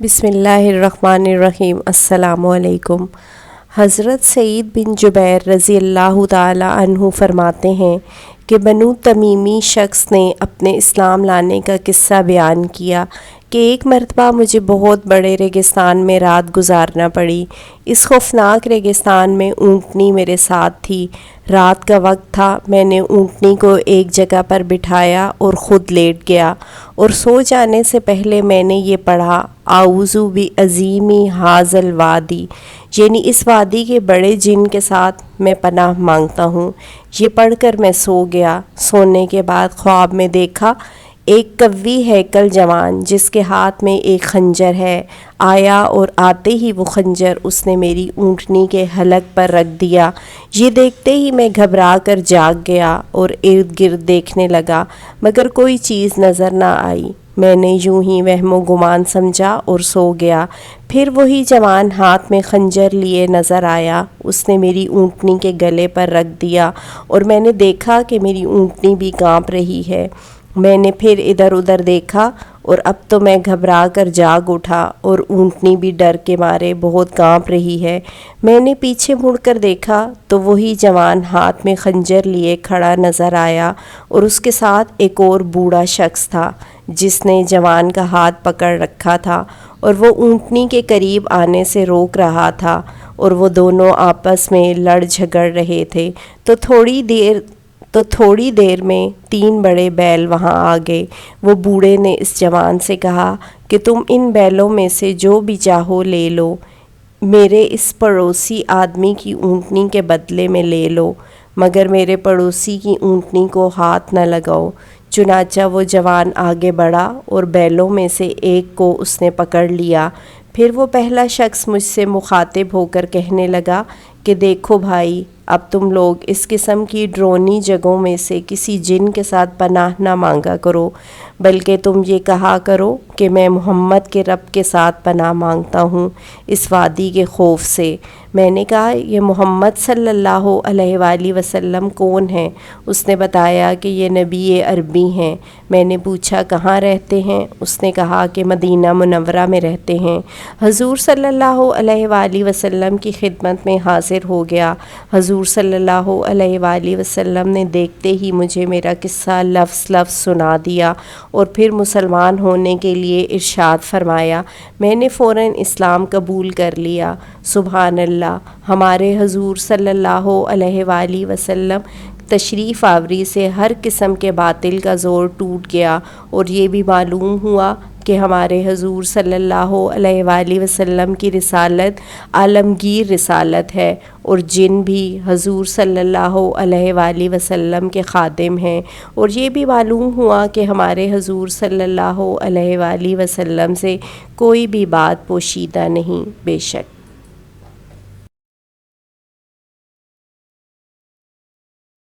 بسم اللہ الرحمن الرحیم۔ السلام علیکم۔ حضرت سعید بن جبیر رضی اللہ تعالی عنہ فرماتے ہیں کہ بنو تمیمی شخص نے اپنے اسلام لانے کا قصہ بیان کیا کہ ایک مرتبہ مجھے بہت بڑے ریگستان میں رات گزارنا پڑی۔ اس خوفناک ریگستان میں اونٹنی میرے ساتھ تھی۔ رات کا وقت تھا، میں نے اونٹنی کو ایک جگہ پر بٹھایا اور خود لیٹ گیا، اور سو جانے سے پہلے میں نے یہ پڑھا، اعوذ بعظیم ھذا الوادی، یعنی اس وادی کے بڑے جن کے ساتھ میں پناہ مانگتا ہوں۔ یہ پڑھ کر میں سو گیا۔ سونے کے بعد خواب میں دیکھا ایک قوی ہیکل جوان جس کے ہاتھ میں ایک خنجر ہے آیا، اور آتے ہی وہ خنجر اس نے میری اونٹنی کے حلق پر رکھ دیا۔ یہ دیکھتے ہی میں گھبرا کر جاگ گیا اور ارد گرد دیکھنے لگا، مگر کوئی چیز نظر نہ آئی۔ میں نے یوں ہی وہم و گمان سمجھا اور سو گیا۔ پھر وہی جوان ہاتھ میں خنجر لیے نظر آیا۔ اس نے میری اونٹنی کے گلے پر رکھ دیا، اور میں نے دیکھا کہ میری اونٹنی بھی کانپ رہی ہے۔ میں نے پھر ادھر ادھر دیکھا، اور اب تو میں گھبرا کر جاگ اٹھا، اور اونٹنی بھی ڈر کے مارے بہت کانپ رہی ہے۔ میں نے پیچھے مڑ کر دیکھا تو وہی جوان ہاتھ میں خنجر لیے کھڑا نظر آیا، اور اس کے ساتھ ایک اور بوڑھا شخص تھا جس نے جوان کا ہاتھ پکڑ رکھا تھا، اور وہ اونٹنی کے قریب آنے سے روک رہا تھا، اور وہ دونوں آپس میں لڑ جھگڑ رہے تھے۔ تو تھوڑی دیر میں 3 بڑے بیل وہاں آ گئے۔ وہ بوڑھے نے اس جوان سے کہا کہ تم ان بیلوں میں سے جو بھی چاہو لے لو، میرے اس پڑوسی آدمی کی اونٹنی کے بدلے میں لے لو، مگر میرے پڑوسی کی اونٹنی کو ہاتھ نہ لگاؤ۔ چنانچہ وہ جوان آگے بڑھا، اور بیلوں میں سے ایک کو اس نے پکڑ لیا۔ پھر وہ پہلا شخص مجھ سے مخاطب ہو کر کہنے لگا کہ دیکھو بھائی، اب تم لوگ اس قسم کی ڈرونی جگہوں میں سے کسی جن کے ساتھ پناہ نہ مانگا کرو، بلکہ تم یہ کہا کرو کہ میں محمد کے رب کے ساتھ پناہ مانگتا ہوں اس وادی کے خوف سے۔ میں نے کہا یہ محمد صلی اللہ علیہ وآلہ وسلم کون ہیں؟ اس نے بتایا کہ یہ نبی عربی ہیں۔ میں نے پوچھا کہاں رہتے ہیں؟ اس نے کہا کہ مدینہ منورہ میں رہتے ہیں۔ حضور صلی اللہ علیہ وآلہ وسلم کی خدمت میں حاضر ہو گیا۔ حضور صلی اللہ علیہ وآلہ وسلم نے دیکھتے ہی مجھے میرا قصہ لفظ لفظ سنا دیا، اور پھر مسلمان ہونے کے لیے ارشاد فرمایا۔ میں نے فوراً اسلام قبول کر لیا۔ سبحان اللہ! ہمارے حضور صلی اللہ علیہ وآلہ وسلم تشریف آوری سے ہر قسم کے باطل کا زور ٹوٹ گیا، اور یہ بھی معلوم ہوا کہ ہمارے حضور صلی اللہ علیہ وآلہ وسلم کی رسالت عالمگیر رسالت ہے، اور جن بھی حضور صلی اللہ علیہ وآلہ وسلم کے خادم ہیں، اور یہ بھی معلوم ہوا کہ ہمارے حضور صلی اللہ علیہ وآلہ وسلم سے کوئی بھی بات پوشیدہ نہیں، بے شک۔